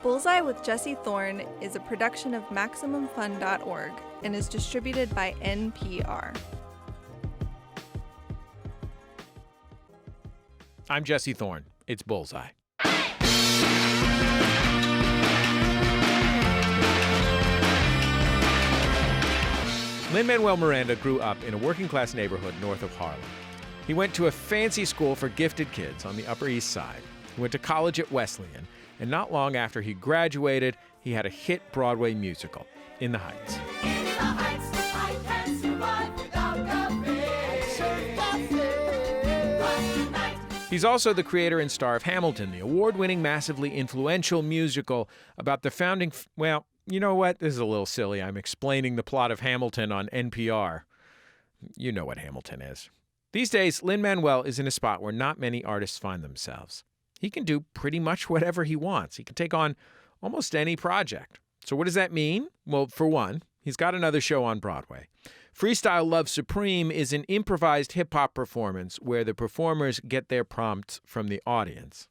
Bullseye with Jesse Thorn is a production of MaximumFun.org and is distributed by NPR. I'm Jesse Thorn. It's Bullseye. Lin-Manuel Miranda grew up in a working-class neighborhood north of Harlem. He went to a fancy school for gifted kids on the Upper East Side. He went to college at Wesleyan, and not long after he graduated, he had a hit Broadway musical, In the Heights. In the heights, I can't survive without cafe. He's also the creator and star of Hamilton, the award-winning, massively influential musical about the founding... Well, you know what? This is a little silly. I'm explaining the plot of Hamilton on NPR. You know what Hamilton is. These days, Lin-Manuel is in a spot where not many artists find themselves. He can do pretty much whatever he wants. He can take on almost any project. So what does that mean? Well, for one, he's got another show on Broadway. Freestyle Love Supreme is an improvised hip-hop performance where the performers get their prompts from the audience.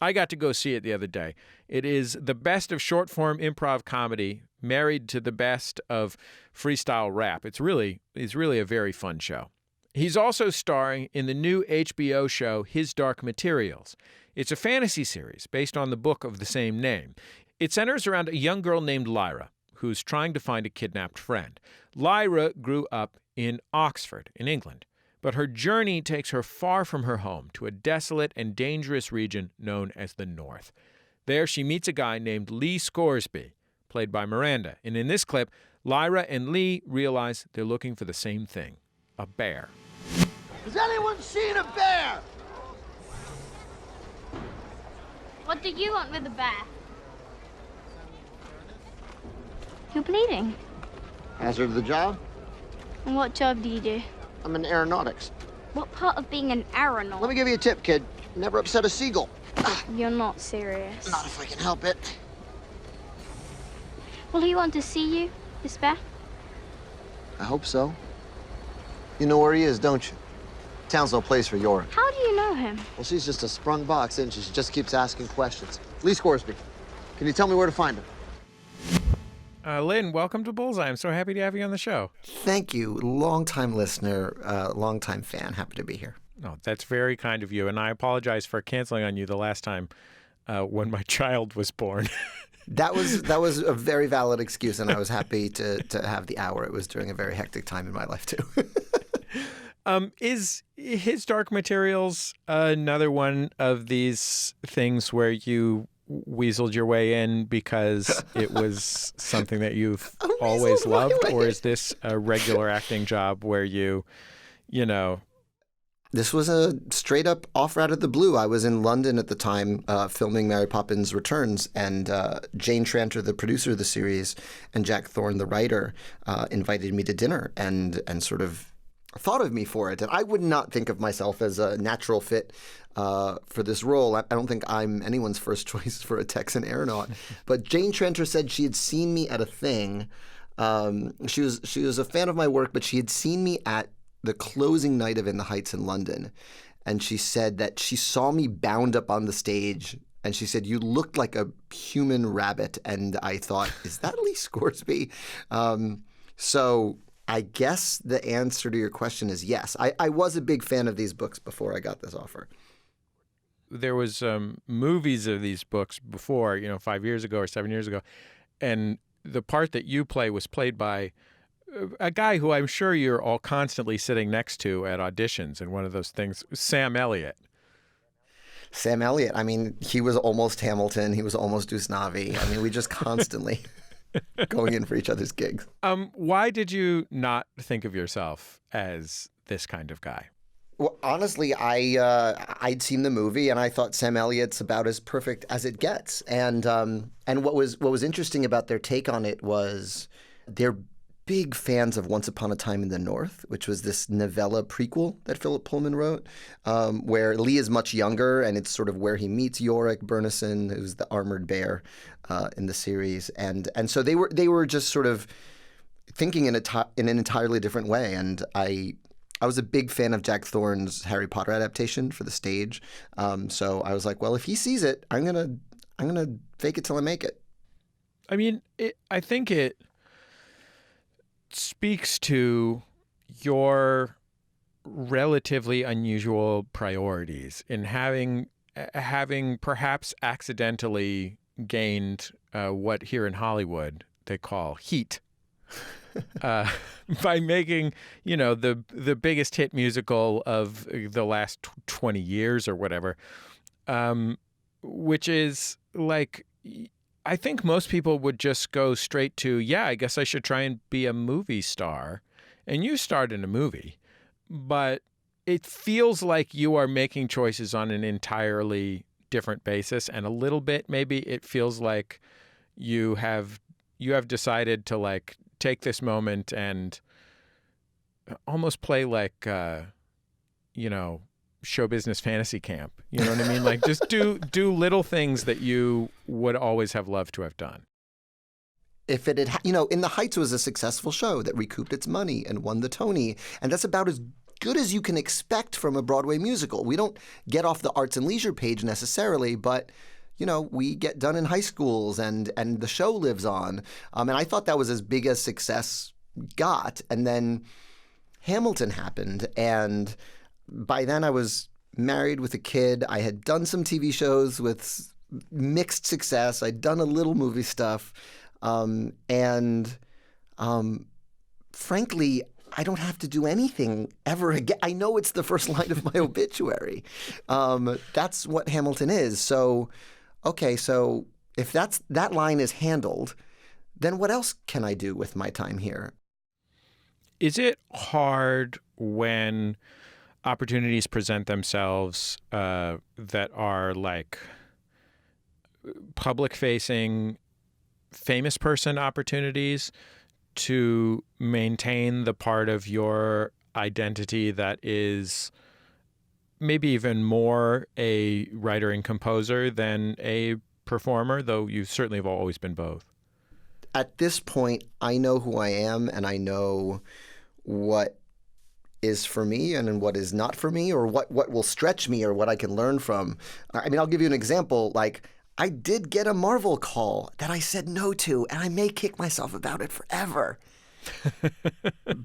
I got to go see it the other day. It is the best of short-form improv comedy married to the best of freestyle rap. It's really a very fun show. He's also starring in the new HBO show His Dark Materials. It's a fantasy series based on the book of the same name. It centers around a young girl named Lyra, who's trying to find a kidnapped friend. Lyra grew up in Oxford, in England, but her journey takes her far from her home to a desolate and dangerous region known as the North. There she meets a guy named Lee Scoresby, played by Miranda. And in this clip, Lyra and Lee realize they're looking for the same thing, a bear. Has anyone seen a bear? What do you want with a bear? You're bleeding. Hazard of the job? And what job do you do? I'm in aeronautics. What part of being an aeronaut? Let me give you a tip, kid. Never upset a seagull. You're not serious. Not if I can help it. Will he want to see you, this bear? I hope so. You know where he is, don't you? Town's no place for Yorick. How do you know him? Well, she's just a sprung box, isn't she? She just keeps asking questions. Lee Scoresby, can you tell me where to find him? Lynn, welcome to Bullseye. I'm so happy to have you on the show. Thank you. Long-time listener, long-time fan. Happy to be here. Oh, that's very kind of you, and I apologize for canceling on you the last time when my child was born. That was a very valid excuse, and I was happy to have the hour. It was during a very hectic time in my life, too. Is His Dark Materials another one of these things where you weaseled your way in because it was something that you've always loved, or is this a regular acting job where you know? This was a straight-up offer out of the blue. I was in London at the time filming Mary Poppins Returns, and Jane Tranter, the producer of the series, and Jack Thorne, the writer, invited me to dinner and sort of thought of me for it. And I would not think of myself as a natural fit for this role. I don't think I'm anyone's first choice for a Texan aeronaut. But Jane Tranter said she had seen me at a thing. She was a fan of my work, but she had seen me at the closing night of In the Heights in London. And she said that she saw me bound up on the stage. And she said, you looked like a human rabbit. And I thought, is that Lee Scoresby? So I guess the answer to your question is yes. I was a big fan of these books before I got this offer. There was movies of these books before, 5 years ago or 7 years ago. And the part that you play was played by a guy who I'm sure you're all constantly sitting next to at auditions and one of those things, Sam Elliott. Sam Elliott. I mean, he was almost Hamilton. He was almost Usnavi. I mean, we just constantly going in for each other's gigs. Why did you not think of yourself as this kind of guy? Well, honestly, I'd seen the movie and I thought Sam Elliott's about as perfect as it gets. And what was interesting about their take on it was they're big fans of Once Upon a Time in the North, which was this novella prequel that Philip Pullman wrote, where Lee is much younger, and it's sort of where he meets Yorick Burnison, who's the armored bear in the series, and so they were just sort of thinking in an entirely different way, and I was a big fan of Jack Thorne's Harry Potter adaptation for the stage, so I was like, well, if he sees it, I'm I'm going to fake it till I make it. I mean, I think it speaks to your relatively unusual priorities in having perhaps accidentally gained what here in Hollywood they call heat by making, the biggest hit musical of the last 20 years or whatever, which is like, I think most people would just go straight to, yeah, I guess I should try and be a movie star. And you starred in a movie, but it feels like you are making choices on an entirely different basis, and a little bit maybe it feels like you have decided to like take this moment and almost play like show business fantasy camp. You know what I mean? Like just do little things that you would always have loved to have done. If it had, In the Heights was a successful show that recouped its money and won the Tony, and that's about as good as you can expect from a Broadway musical. We don't get off the arts and leisure page necessarily, but we get done in high schools and the show lives on. And I thought that was as big a success got. And then Hamilton happened, and by then I was married with a kid. I had done some TV shows with mixed success. I'd done a little movie stuff. Frankly, I don't have to do anything ever again. I know it's the first line of my obituary. That's what Hamilton is. So, okay, so if that line is handled, then what else can I do with my time here? Is it hard when opportunities present themselves that are like public-facing, famous person opportunities to maintain the part of your identity that is maybe even more a writer and composer than a performer, though you certainly have always been both? At this point, I know who I am, and I know what is for me and what is not for me, or what will stretch me, or what I can learn from. I mean, I'll give you an example. Like, I did get a Marvel call that I said no to, and I may kick myself about it forever.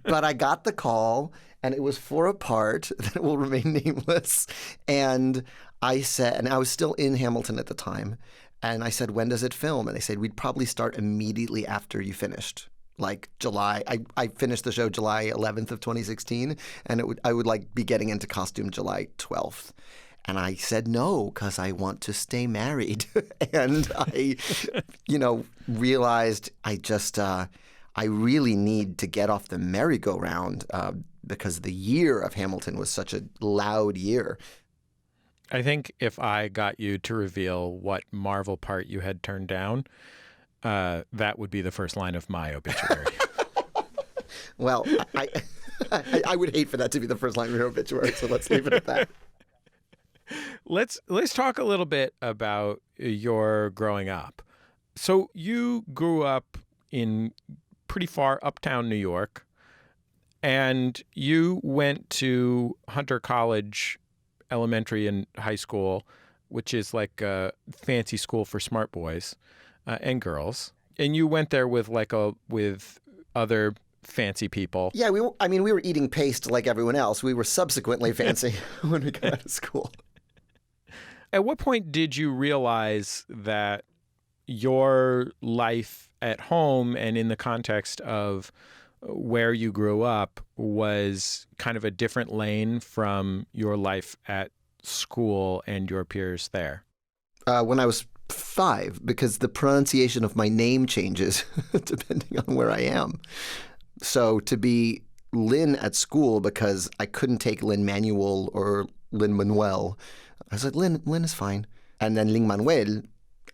But I got the call, and it was for a part that will remain nameless. And I said, and I was still in Hamilton at the time, and I said, when does it film? And they said, we'd probably start immediately after you finished. Like July, I finished the show July 11th of 2016, and I would like be getting into costume July 12th. And I said no, because I want to stay married. And I, realized I really need to get off the merry-go-round because the year of Hamilton was such a loud year. I think if I got you to reveal what Marvel part you had turned down, that would be the first line of my obituary. Well, I would hate for that to be the first line of your obituary, so let's leave it at that. Let's talk a little bit about your growing up. So you grew up in pretty far uptown New York, and you went to Hunter College Elementary and high school, which is like a fancy school for smart boys and girls. And you went there with with other fancy people. Yeah, we were eating paste like everyone else. We were subsequently fancy when we got out of school. At what point did you realize that your life at home and in the context of where you grew up was kind of a different lane from your life at school and your peers there? When I was 5, because the pronunciation of my name changes depending on where I am. So to be Lin at school, because I couldn't take Lin-Manuel or Lin-Manuel, I was like, Lin is fine. And then Lin-Manuel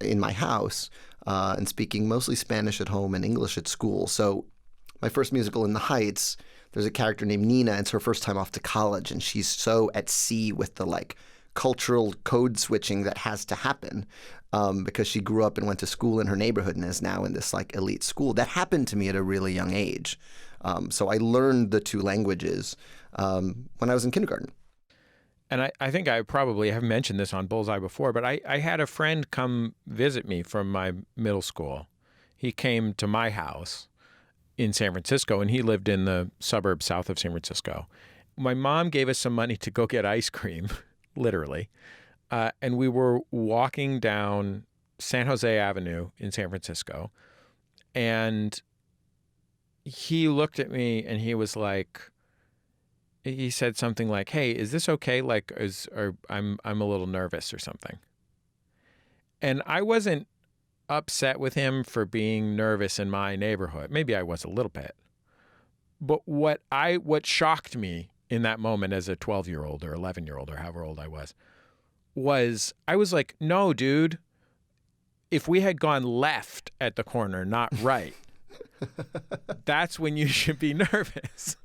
in my house, and speaking mostly Spanish at home and English at school. So my first musical, In the Heights, there's a character named Nina. It's her first time off to college, and she's so at sea with the cultural code switching that has to happen because she grew up and went to school in her neighborhood and is now in this elite school. That happened to me at a really young age. So I learned the 2 languages when I was in kindergarten. and I think I probably have mentioned this on Bullseye before, but I had a friend come visit me from my middle school. He came to my house in San Francisco, and he lived in the suburbs south of San Francisco. My mom gave us some money to go get ice cream, literally, and we were walking down San Jose Avenue in San Francisco, and he looked at me and he was like, he said something like, "Hey, is this okay? Like, I'm a little nervous or something." And I wasn't upset with him for being nervous in my neighborhood. Maybe I was a little bit. But what shocked me in that moment as a 12-year-old or 11-year-old or however old I was like, "No, dude, if we had gone left at the corner, not right, that's when you should be nervous."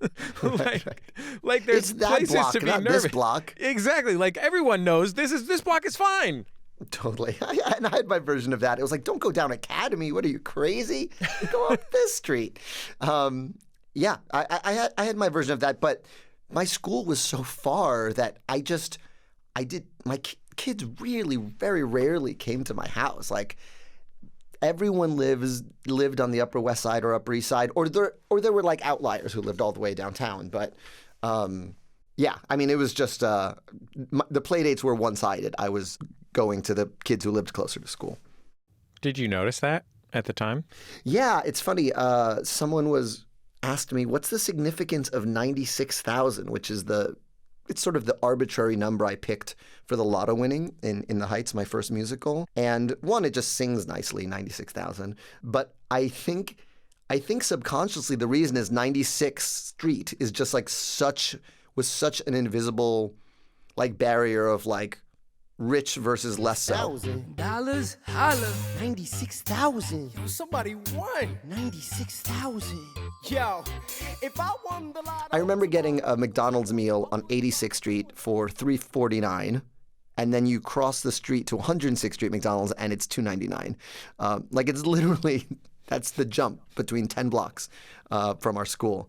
like there's It's that places block, to be not nervous. this block. Exactly. Like everyone knows this block is fine. Totally. And I had my version of that. It was like, don't go down Academy. What are you, crazy? Go up this street. Yeah, I had my version of that, but my school was so far that my kids really very rarely came to my house. Like, everyone lived on the Upper West Side or Upper East Side, or there were like outliers who lived all the way downtown. But yeah, I mean, it was just the play dates were one-sided. I was going to the kids who lived closer to school. Did you notice that at the time? Yeah, it's funny. Someone asked me, "What's the significance of 96,000?" Which is it's sort of the arbitrary number I picked for the lotto winning in The Heights, my first musical. And one, it just sings nicely, 96,000. But I think subconsciously the reason is 96th Street is just like such an invisible like barrier of like rich versus less so. $1,000, holla. 96,000. Yo, somebody won. 96,000. Yo, if I won the lotto. I remember getting a McDonald's meal on 86th Street for $3.49, and then you cross the street to 106th Street McDonald's and it's $2.99. Like, it's literally that's the jump between 10 blocks from our school.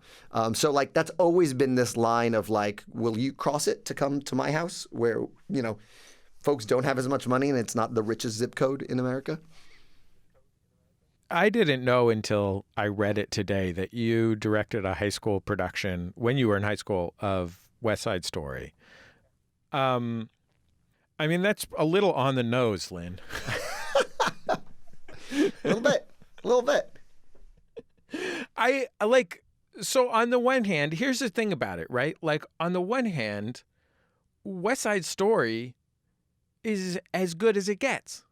So like that's always been this line of like, will you cross it to come to my house where, you know, folks don't have as much money and it's not the richest zip code in America? I didn't know until I read it today that you directed a high school production when you were in high school of West Side Story. I mean, that's a little on the nose, Lin. A little bit. I like, so on the one hand, here's the thing about it, right? Like, on the one hand, West Side Story is as good as it gets.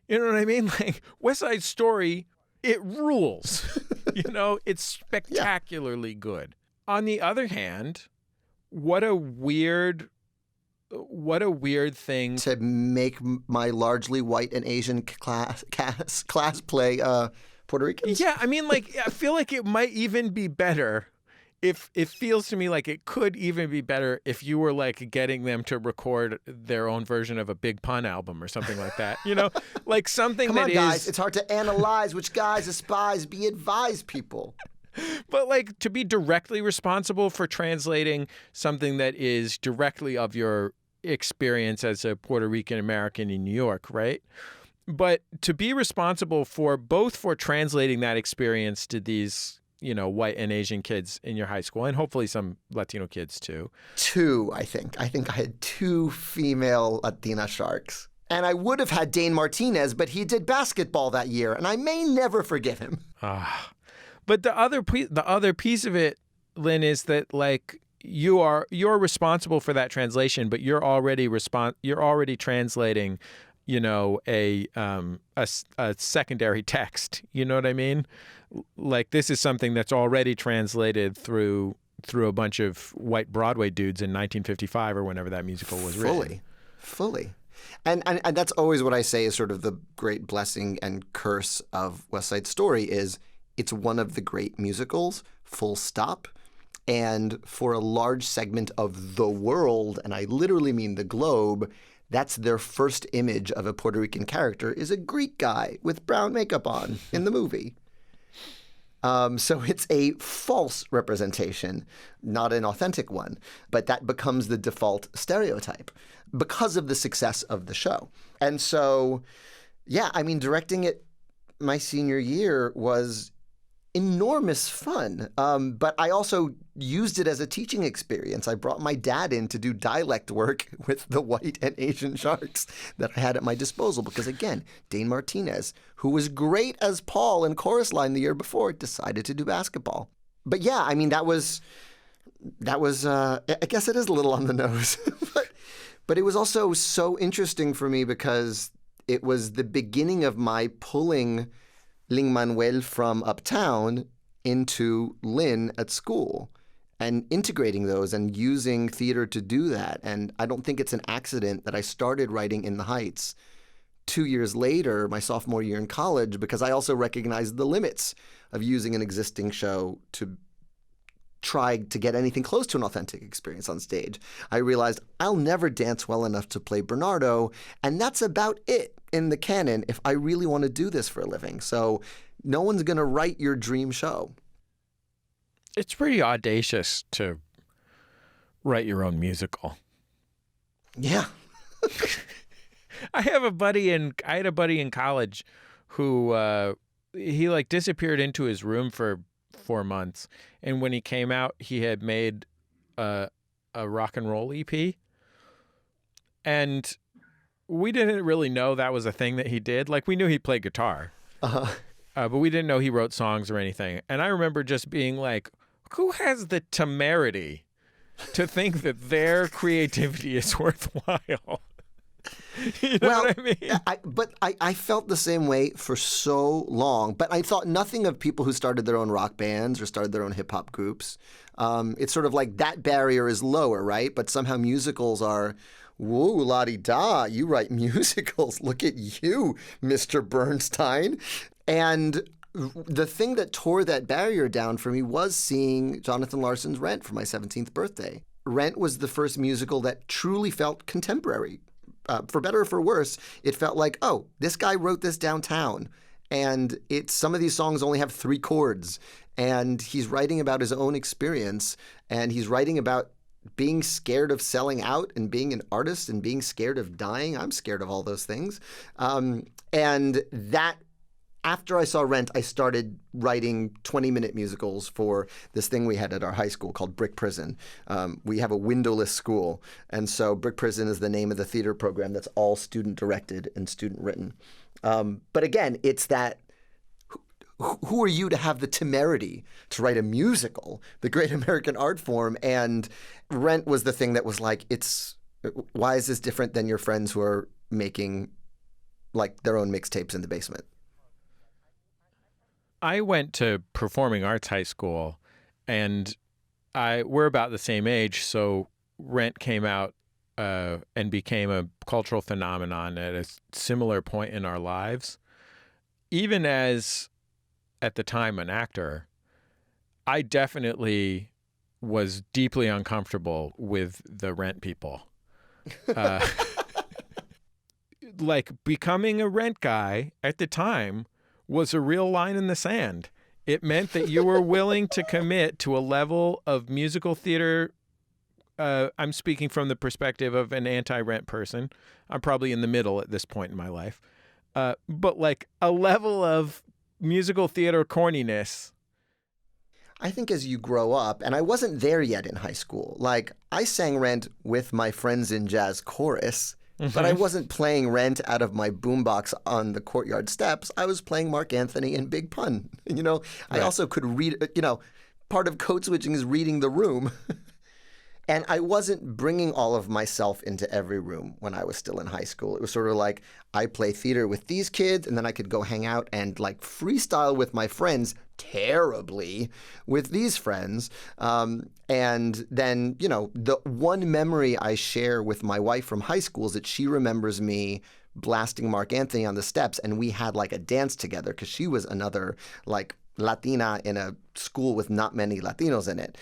You know what I mean? Like, West Side Story, it rules. You know, it's spectacularly good. On the other hand, what a weird thing to make my largely white and Asian class play Puerto Ricans. Yeah, I mean, like, I feel like it might even be better if it feels to me like it could even be better if you were like getting them to record their own version of a Big Pun album or something like that. You know, like something Come that on, is. guys, it's hard to analyze which guys despise. Be advised, people. But like to be directly responsible for translating something that is directly of your experience as a Puerto Rican American in New York, right? But to be responsible for both for translating that experience to these, you know, white and Asian kids in your high school, and hopefully some Latino kids too. Two, I think. I think I had two female Latina sharks. And I would have had Dane Martinez, but he did basketball that year, and I may never forgive him. But the other piece of it, Lin, is that like you're responsible for that translation, but you're already translating, you know, a secondary text. You know what I mean? Like, this is something that's already translated through a bunch of white Broadway dudes in 1955 or whenever that musical was written. Fully. And that's always what I say is sort of the great blessing and curse of West Side Story is it's one of the great musicals, full stop. And for a large segment of the world, and I literally mean the globe, that's their first image of a Puerto Rican character is a Greek guy with brown makeup on in the movie. So it's a false representation, not an authentic one. But that becomes the default stereotype because of the success of the show. And so, yeah, I mean, directing it my senior year was enormous fun. But I also used it as a teaching experience. I brought my dad in to do dialect work with the white and Asian sharks that I had at my disposal because, again, Dane Martinez, who was great as Paul in Chorus Line the year before, decided to do basketball. But yeah, I mean, that was I guess it is a little on the nose. But it was also so interesting for me because it was the beginning of my pulling Lin-Manuel from Uptown into Lin at school and integrating those and using theater to do that. And I don't think it's an accident that I started writing In the Heights 2 years later, my sophomore year in college, because I also recognized the limits of using an existing show to try to get anything close to an authentic experience on stage. I realized I'll never dance well enough to play Bernardo, and that's about it in the canon if I really want to do this for a living. So no one's going to write your dream show. It's pretty audacious to write your own musical. Yeah. I had a buddy in college who he like disappeared into his room for 4 months, and when he came out, he had made a rock and roll EP, and we didn't really know that was a thing that he did. Like, we knew he played guitar, but we didn't know he wrote songs or anything. And I remember just being like, who has the temerity to think that their creativity is worthwhile? You know what I mean? I felt the same way for so long, but I thought nothing of people who started their own rock bands or started their own hip hop groups. It's sort of like that barrier is lower, right? But somehow musicals are, whoa, la-di-da, you write musicals. Look at you, Mr. Bernstein. And the thing that tore that barrier down for me was seeing Jonathan Larson's Rent for my 17th birthday. Rent was the first musical that truly felt contemporary. For better or for worse, it felt like, oh, this guy wrote this downtown, and some of these songs only have 3 chords, and he's writing about his own experience, and he's writing about being scared of selling out and being an artist and being scared of dying. I'm scared of all those things. And that, after I saw Rent, I started writing 20-minute musicals for this thing we had at our high school called Brick Prison. We have a windowless school, and so Brick Prison is the name of the theater program that's all student-directed and student-written. But again, it's that, who are you to have the temerity to write a musical, the great American art form? And Rent was the thing that was like, why is this different than your friends who are making like their own mixtapes in the basement? I went to performing arts high school, and we're about the same age, so Rent came out and became a cultural phenomenon at a similar point in our lives. Even as, at the time, an actor, I definitely was deeply uncomfortable with the Rent people. Like, becoming a Rent guy at the time was a real line in the sand. It meant that you were willing to commit to a level of musical theater. I'm speaking from the perspective of an anti-Rent person. I'm probably in the middle at this point in my life. But like a level of musical theater corniness. I think as you grow up, and I wasn't there yet in high school, like I sang Rent with my friends in jazz chorus, but I wasn't playing Rent out of my boombox on the courtyard steps. I was playing Mark Anthony and Big Pun. You know, I also could read, part of Codeswitching is reading the room. And I wasn't bringing all of myself into every room when I was still in high school. It was sort of like I play theater with these kids, and then I could go hang out and like freestyle with my friends terribly with these friends. And then, the one memory I share with my wife from high school is that she remembers me blasting Mark Anthony on the steps, and we had like a dance together because she was another like Latina in a school with not many Latinos in it.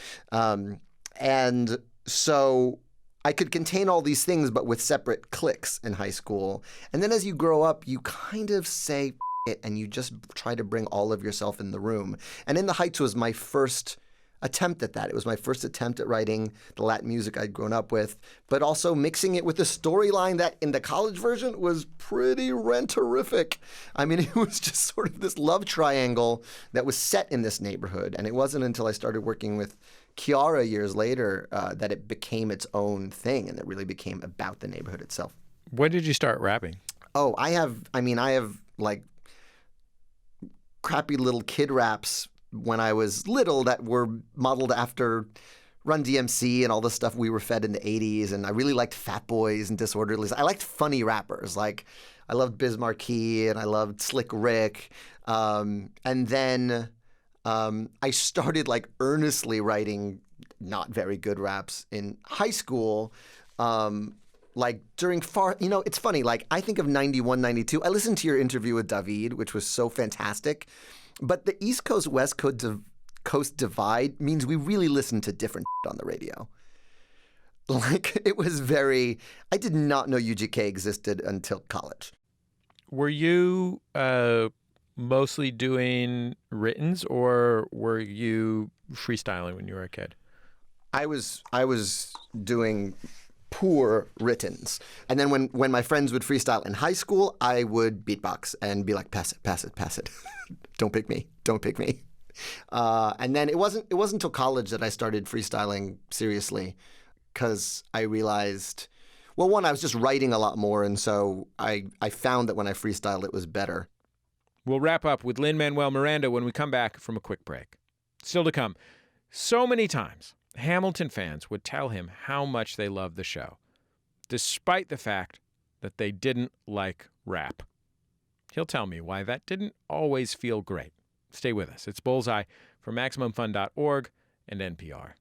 And so I could contain all these things, but with separate cliques in high school. And then as you grow up, you kind of say, it, and you just try to bring all of yourself in the room. And In the Heights was my first attempt at that. It was my first attempt at writing the Latin music I'd grown up with, but also mixing it with a storyline that in the college version was pretty rent-terrific. I mean, it was just sort of this love triangle that was set in this neighborhood. And it wasn't until I started working with Chiara years later that it became its own thing, and it really became about the neighborhood itself. When did you start rapping? Oh, I have like crappy little kid raps when I was little that were modeled after Run DMC and all the stuff we were fed in the 80s. And I really liked Fat Boys and Disorderlies. I liked funny rappers. Like, I loved Biz Markie and I loved Slick Rick. And then I started like earnestly writing not very good raps in high school. Like during it's funny, like I think of 91, 92. I listened to your interview with David, which was so fantastic. But the East Coast, West Coast divide means we really listen to different on the radio. Like, it was I did not know UGK existed until college. Were you mostly doing writtens, or were you freestyling when you were a kid? I was doing poor writtens. And then when my friends would freestyle in high school, I would beatbox and be like, pass it, pass it, pass it. Don't pick me. Don't pick me. And then it wasn't until college that I started freestyling seriously, because I realized, well, one, I was just writing a lot more. And so I found that when I freestyled, it was better. We'll wrap up with Lin-Manuel Miranda when we come back from a quick break. Still to come, so many times Hamilton fans would tell him how much they loved the show, despite the fact that they didn't like rap. He'll tell me why that didn't always feel great. Stay with us. It's Bullseye from MaximumFun.org and NPR.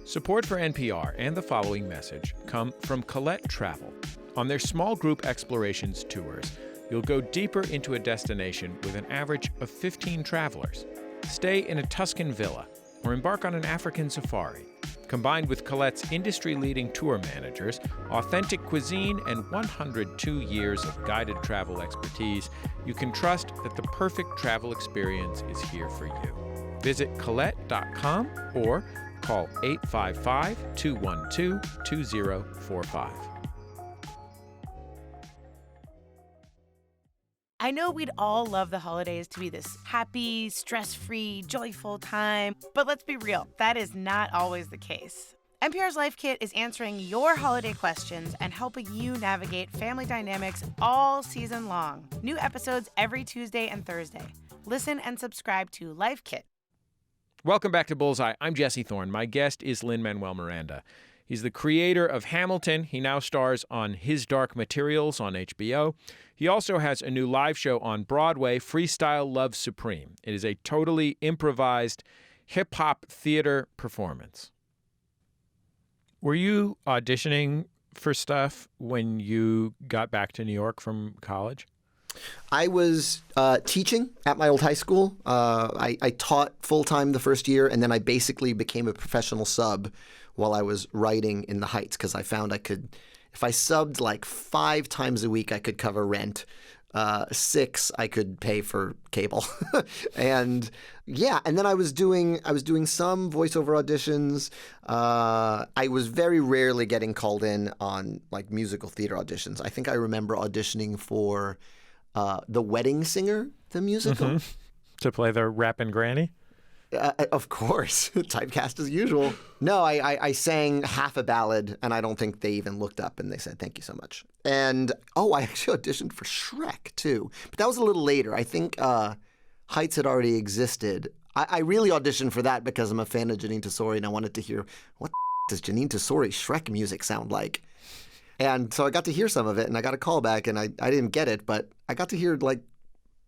Support for NPR and the following message come from Colette Travel. On their small group explorations tours, you'll go deeper into a destination with an average of 15 travelers. Stay in a Tuscan villa or embark on an African safari. Combined with Colette's industry-leading tour managers, authentic cuisine, and 102 years of guided travel expertise, you can trust that the perfect travel experience is here for you. Visit Colette.com or call 855-212-2045. I know we'd all love the holidays to be this happy, stress-free, joyful time, but let's be real, that is not always the case. NPR's Life Kit is answering your holiday questions and helping you navigate family dynamics all season long. New episodes every Tuesday and Thursday. Listen and subscribe to Life Kit. Welcome back to Bullseye. I'm Jesse Thorn. My guest is Lin-Manuel Miranda. He's the creator of Hamilton. He now stars on His Dark Materials on HBO. He also has a new live show on Broadway, Freestyle Love Supreme. It is a totally improvised hip-hop theater performance. Were you auditioning for stuff when you got back to New York from college? I was teaching at my old high school. I taught full-time the first year, and then I basically became a professional sub while I was writing in the Heights, because I found I could, if I subbed like 5 times a week, I could cover rent. 6, I could pay for cable. And yeah, and then I was doing some voiceover auditions. I was very rarely getting called in on like musical theater auditions. I think I remember auditioning for The Wedding Singer, the musical. Mm-hmm. To play the rapping granny? Of course, typecast as usual. No, I sang half a ballad, and I don't think they even looked up, and they said, thank you so much. And, I actually auditioned for Shrek, too. But that was a little later. I think Heights had already existed. I really auditioned for that because I'm a fan of Janine Tesori, and I wanted to hear, what the does Janine Tesori Shrek music sound like? And so I got to hear some of it, and I got a call back, and I didn't get it, but I got to hear, like,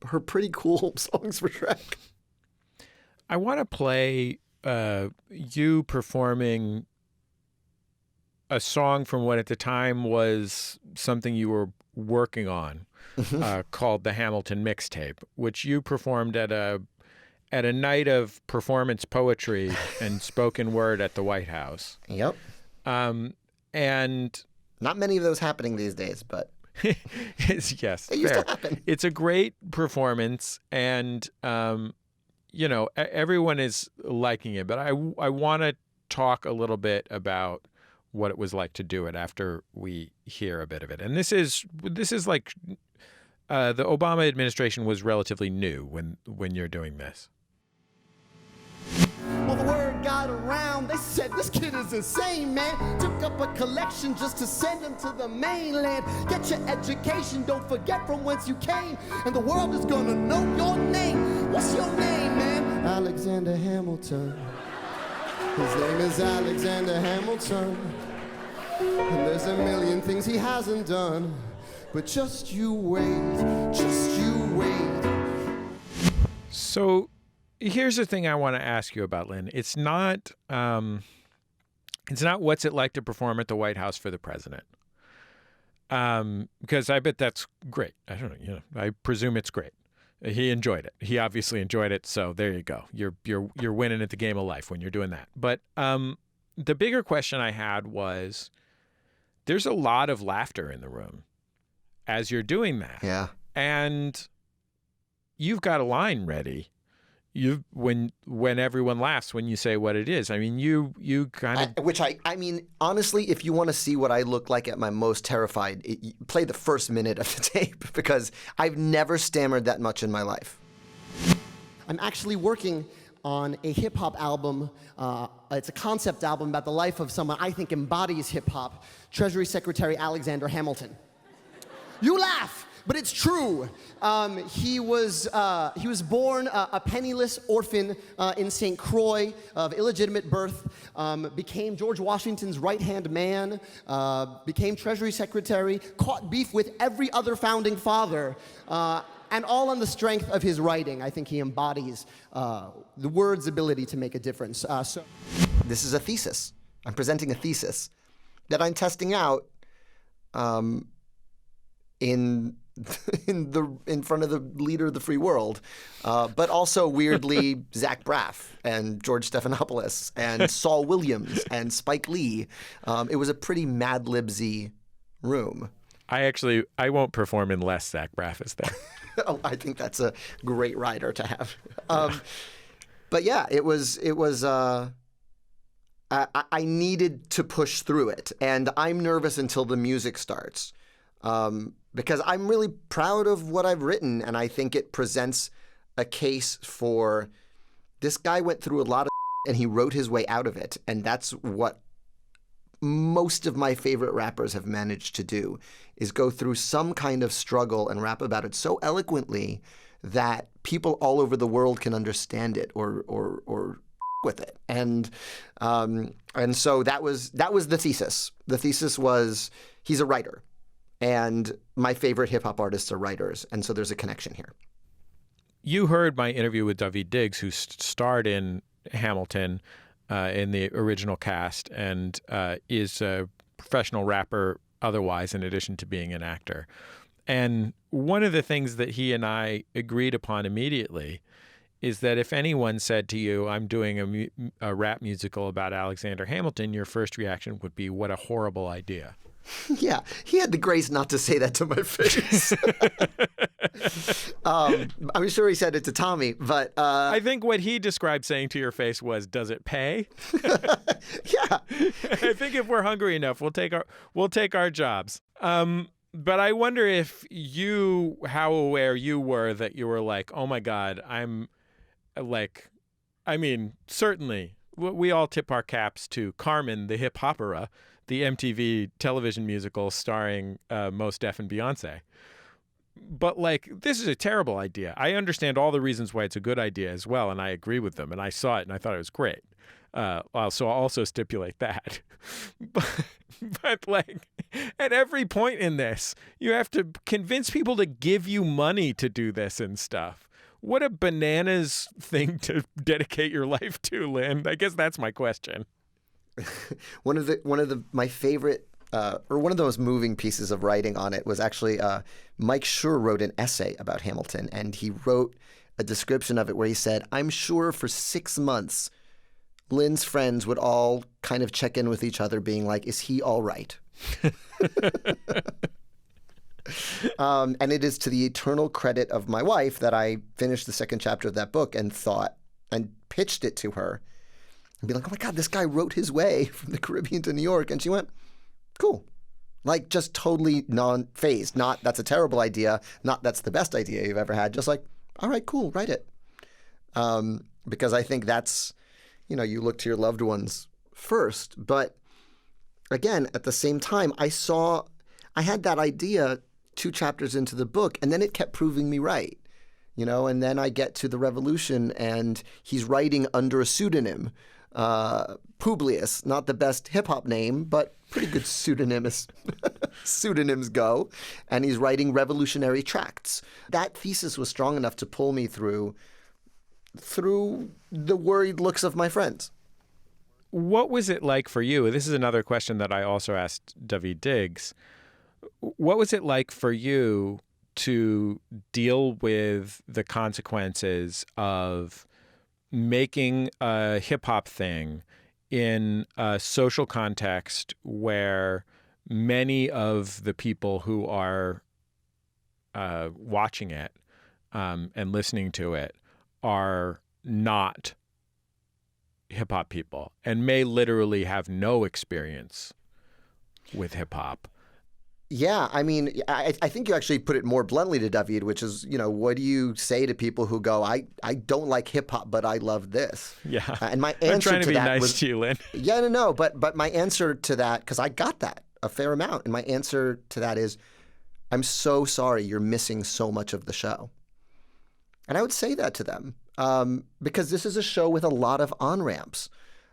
her pretty cool songs for Shrek. I want to play you performing a song from what at the time was something you were working on called the Hamilton Mixtape, which you performed at a night of performance poetry and spoken word at the White House. Yep. And not many of those happening these days, but Yes, It used fair. to happen. It's a great performance, and everyone is liking it. But I want to talk a little bit about what it was like to do it after we hear a bit of it. And this is like the Obama administration was relatively new when you're doing this. Well, the word got around. They said this kid is insane, man. Took up a collection just to send him to the mainland. Get your education, don't forget from whence you came. And the world is gonna know your name. What's your name, man? Alexander Hamilton. His name is Alexander Hamilton. And there's a million things he hasn't done. But just you wait, just you wait. So here's the thing I want to ask you about, Lynn. It's not what's it like to perform at the White House for the president. Because I bet that's great. I don't know, I presume it's great. He enjoyed it. He obviously enjoyed it. So there you go. You're winning at the game of life when you're doing that. But the bigger question I had was, there's a lot of laughter in the room as you're doing that. Yeah. And you've got a line ready. When everyone laughs when you say what it is. I mean, you kind of... I mean, honestly, if you want to see what I look like at my most terrified, play the first minute of the tape, because I've never stammered that much in my life. I'm actually working on a hip-hop album. It's a concept album about the life of someone I think embodies hip-hop, Treasury Secretary Alexander Hamilton. You laugh, but it's true. He was born a penniless orphan in St. Croix of illegitimate birth, became George Washington's right-hand man, became Treasury Secretary, caught beef with every other founding father, and all on the strength of his writing. I think he embodies the word's ability to make a difference. This is a thesis. I'm presenting a thesis that I'm testing out in front of the leader of the free world, but also weirdly Zach Braff and George Stephanopoulos and Saul Williams and Spike Lee. It was a pretty Mad Libsy room. I won't perform unless Zach Braff is there. Oh, I think that's a great writer to have. But yeah, it was. I needed to push through it, and I'm nervous until the music starts. Because I'm really proud of what I've written, and I think it presents a case for this guy went through a lot of and he wrote his way out of it, and that's what most of my favorite rappers have managed to do, is go through some kind of struggle and rap about it so eloquently that people all over the world can understand it or with it. And so that was the thesis. The thesis was he's a writer. And my favorite hip-hop artists are writers, and so there's a connection here. You heard my interview with Daveed Diggs, who starred in Hamilton in the original cast and is a professional rapper otherwise, in addition to being an actor. And one of the things that he and I agreed upon immediately is that if anyone said to you, I'm doing a rap musical about Alexander Hamilton, your first reaction would be, what a horrible idea. Yeah, he had the grace not to say that to my face. I'm sure he said it to Tommy, but... I think what he described saying to your face was, does it pay? Yeah. I think if we're hungry enough, we'll take our jobs. But I wonder if how aware you were that you were like, oh my God, certainly we all tip our caps to Carmen, the hip opera, the MTV television musical starring Mos Def and Beyonce. But this is a terrible idea. I understand all the reasons why it's a good idea as well, and I agree with them. And I saw it and I thought it was great. So I'll also stipulate that. But at every point in this, you have to convince people to give you money to do this and stuff. What a bananas thing to dedicate your life to, Lynn. I guess that's my question. One of my favorite or one of the most moving pieces of writing on it was actually Mike Schur wrote an essay about Hamilton, and he wrote a description of it where he said, I'm sure for 6 months Lynn's friends would all kind of check in with each other being like, is he all right? And it is to the eternal credit of my wife that I finished the second chapter of that book and thought and pitched it to her and be like, oh my God, this guy wrote his way from the Caribbean to New York. And she went, cool. Like, just totally non-phased. Not, that's a terrible idea. Not, that's the best idea you've ever had. Just like, all right, cool, write it. Because I think that's, you look to your loved ones first. But again, at the same time, I had that idea 2 chapters into the book, and then it kept proving me right. And then I get to the Revolution, and he's writing under a pseudonym. Publius, not the best hip-hop name, but pretty good pseudonyms go. And he's writing revolutionary tracts. That thesis was strong enough to pull me through the worried looks of my friends. What was it like for you? This is another question that I also asked Daveed Diggs. What was it like for you to deal with the consequences of making a hip-hop thing in a social context where many of the people who are watching it and listening to it are not hip-hop people and may literally have no experience with hip-hop? Yeah, I mean, I think you actually put it more bluntly to Daveed, which is, what do you say to people who go, I don't like hip hop, but I love this? Yeah. And my answer I'm trying to be that nice was, to you, Lin. Yeah, no, but my answer to that, because I got that a fair amount, and my answer to that is, I'm so sorry you're missing so much of the show. And I would say that to them because this is a show with a lot of on-ramps.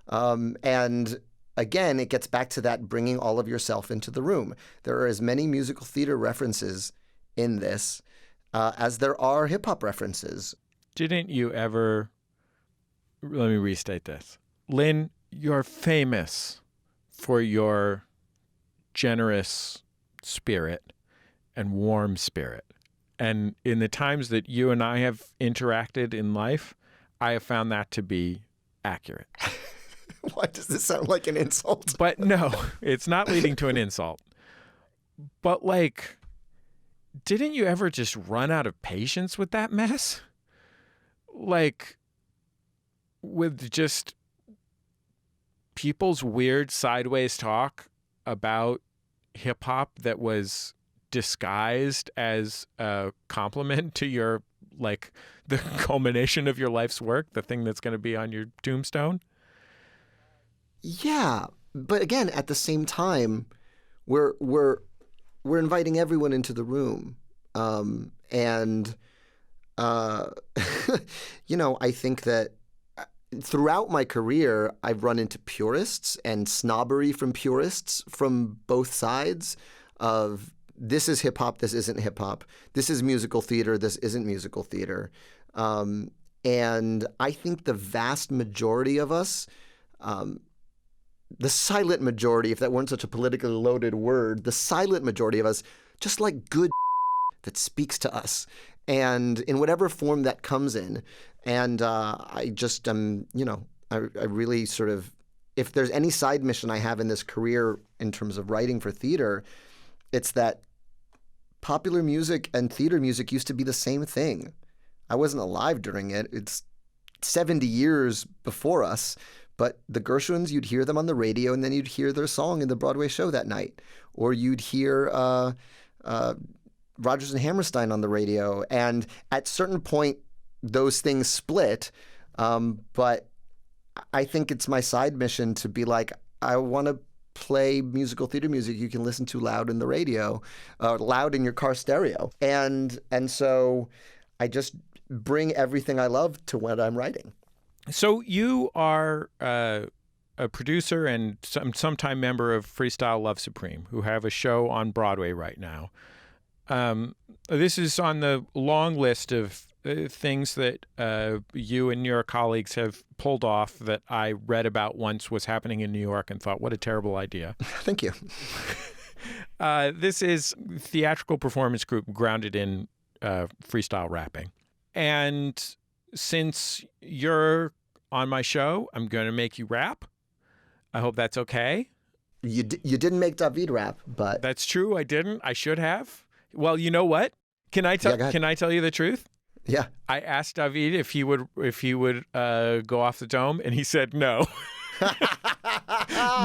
And again, it gets back to that bringing all of yourself into the room. There are as many musical theater references in this as there are hip-hop references. Didn't you ever... Let me restate this. Lin, you're famous for your generous spirit and warm spirit. And in the times that you and I have interacted in life, I have found that to be accurate. Why does this sound like an insult? But no, it's not leading to an insult. But didn't you ever just run out of patience with that mess? With just people's weird sideways talk about hip hop that was disguised as a compliment to your, the culmination of your life's work, the thing that's going to be on your tombstone? Yeah, but again, at the same time, we're inviting everyone into the room, and I think that throughout my career, I've run into purists and snobbery from purists from both sides of this is hip hop, this isn't hip hop, this is musical theater, this isn't musical theater, and I think the vast majority of us. The silent majority, if that weren't such a politically loaded word, the silent majority of us just like good that speaks to us, and in whatever form that comes in. And I just I really sort of, if there's any side mission I have in this career in terms of writing for theater, it's that popular music and theater music used to be the same thing. I wasn't alive during it. It's 70 years before us. But the Gershwins, you'd hear them on the radio, and then you'd hear their song in the Broadway show that night. Or you'd hear Rodgers and Hammerstein on the radio. And at certain point, those things split. But I think it's my side mission to be like, I want to play musical theater music you can listen to loud in the radio, loud in your car stereo. And so I just bring everything I love to what I'm writing. So you are a producer and sometime member of Freestyle Love Supreme, who have a show on Broadway right now. This is on the long list of things that you and your colleagues have pulled off that I read about once was happening in New York and thought, what a terrible idea. Thank you. This is theatrical performance group grounded in freestyle rapping. And since you're on my show, I'm going to make you rap. I hope that's okay. You didn't make Daveed rap, but... That's true. I didn't. I should have. Well, you know what? Can I tell? Yeah, go ahead. Can I tell you the truth? Yeah. I asked David if he would go off the dome, and he said no.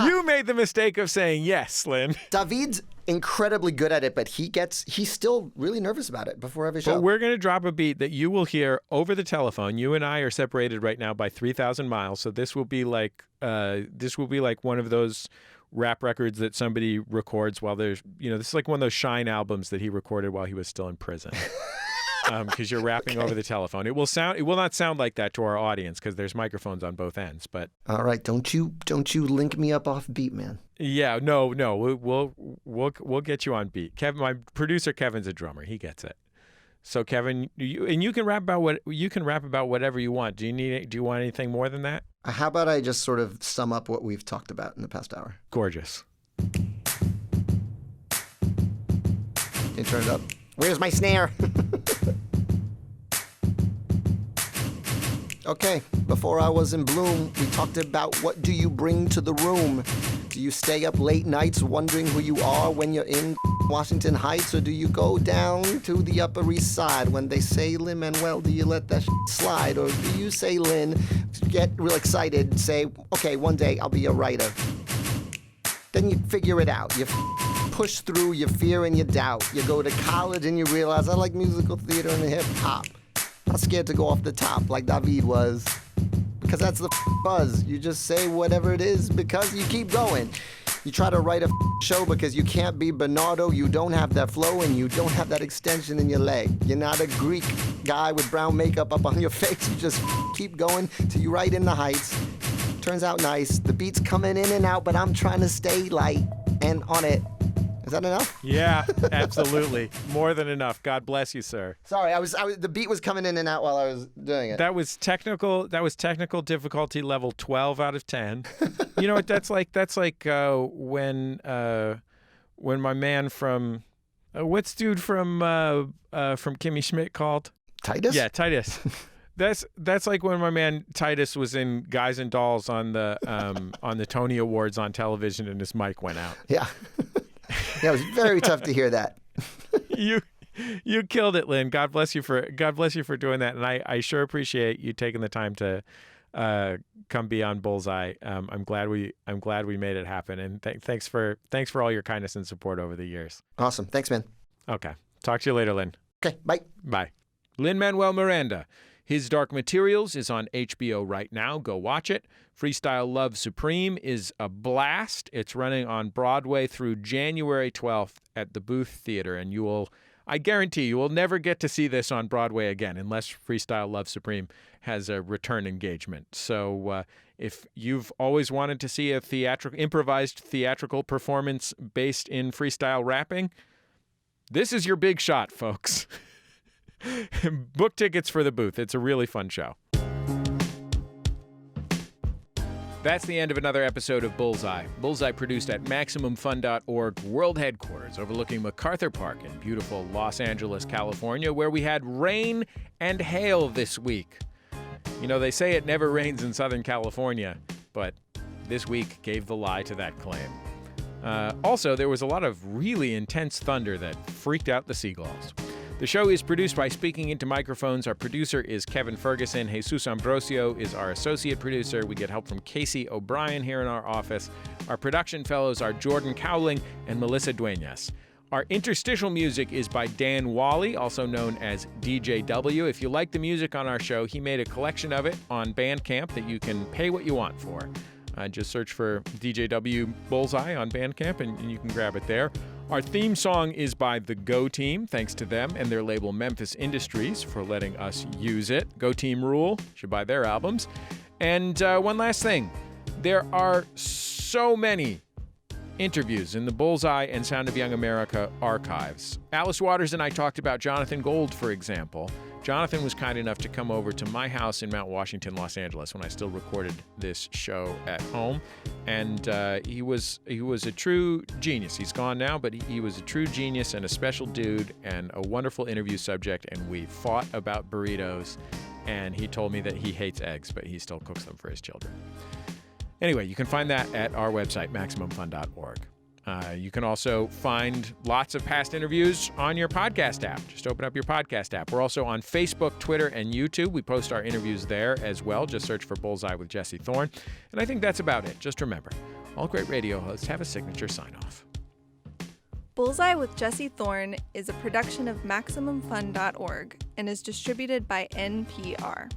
You made the mistake of saying yes, Lin. David's incredibly good at it, but he's still really nervous about it before every show. But we're going to drop a beat that you will hear over the telephone. You and I are separated right now by 3,000 miles, so this will be like one of those rap records that somebody records while there's, this is like one of those Shine albums that he recorded while he was still in prison. Because you're rapping over the telephone. It will not sound like that to our audience because there's microphones on both ends. But all right, don't you link me up off beat, man. Yeah, no, we'll get you on beat. Kevin, my producer Kevin's a drummer. He gets it. So Kevin, you can rap about whatever you want. Do you want anything more than that? How about I just sort of sum up what we've talked about in the past hour? Gorgeous. Can you turn it up? Where's my snare? Okay, before I was in bloom, we talked about what do you bring to the room? Do you stay up late nights wondering who you are when you're in Washington Heights? Or do you go down to the Upper East Side when they say Lin-Manuel, do you let that slide? Or do you say Lin, get real excited, say, okay, one day I'll be a writer. Then you figure it out. You push through your fear and your doubt. You go to college and you realize I like musical theater and hip hop. Not scared to go off the top like David was. Because that's the buzz. You just say whatever it is because you keep going. You try to write a show because you can't be Bernardo. You don't have that flow and you don't have that extension in your leg. You're not a Greek guy with brown makeup up on your face. You just keep going till you write in the heights. Turns out nice. The beat's coming in and out, but I'm trying to stay light and on it. Is that enough? Yeah, absolutely. More than enough. God bless you, sir. Sorry, the beat was coming in and out while I was doing it. That was technical difficulty level 12 out of 10. You know what that's like when my man from what's dude from Kimmy Schmidt called? Titus? Yeah, Titus. That's like when my man Titus was in Guys and Dolls on the Tony Awards on television and his mic went out. Yeah. Yeah, it was very tough to hear that. You killed it, Lin. God bless you for doing that, and I sure appreciate you taking the time to come be on Bullseye. I'm glad we made it happen, and thanks for all your kindness and support over the years. Awesome, thanks, man. Okay, talk to you later, Lin. Okay, bye. Bye. Lin-Manuel Miranda. His Dark Materials is on HBO right now. Go watch it. Freestyle Love Supreme is a blast. It's running on Broadway through January 12th at the Booth Theater, and I guarantee you will never get to see this on Broadway again unless Freestyle Love Supreme has a return engagement. So if you've always wanted to see a improvised theatrical performance based in freestyle rapping, this is your big shot, folks. Book tickets for the Booth. It's a really fun show. That's the end of another episode of Bullseye. Bullseye produced at MaximumFun.org world headquarters overlooking MacArthur Park in beautiful Los Angeles, California, where we had rain and hail this week. You know, they say it never rains in Southern California, but this week gave the lie to that claim. Also, there was a lot of really intense thunder that freaked out the seagulls. The show is produced by Speaking Into Microphones. Our producer is Kevin Ferguson. Jesus Ambrosio is our associate producer. We get help from Casey O'Brien here in our office. Our production fellows are Jordan Cowling and Melissa Duenas. Our interstitial music is by Dan Wally, also known as DJW. If you like the music on our show, he made a collection of it on Bandcamp that you can pay what you want for. Just search for DJW Bullseye on Bandcamp and you can grab it there. Our theme song is by the Go Team. Thanks to them and their label Memphis Industries for letting us use it. Go Team rule. You should buy their albums. And one last thing. There are so many interviews in the Bullseye and Sound of Young America archives. Alice Waters and I talked about Jonathan Gold, for example. Jonathan was kind enough to come over to my house in Mount Washington, Los Angeles, when I still recorded this show at home. And he was a true genius. He's gone now, but he was a true genius and a special dude and a wonderful interview subject. And we fought about burritos. And he told me that he hates eggs, but he still cooks them for his children. Anyway, you can find that at our website, MaximumFun.org. You can also find lots of past interviews on your podcast app. Just open up your podcast app. We're also on Facebook, Twitter, and YouTube. We post our interviews there as well. Just search for Bullseye with Jesse Thorn. And I think that's about it. Just remember, all great radio hosts have a signature sign-off. Bullseye with Jesse Thorn is a production of MaximumFun.org and is distributed by NPR.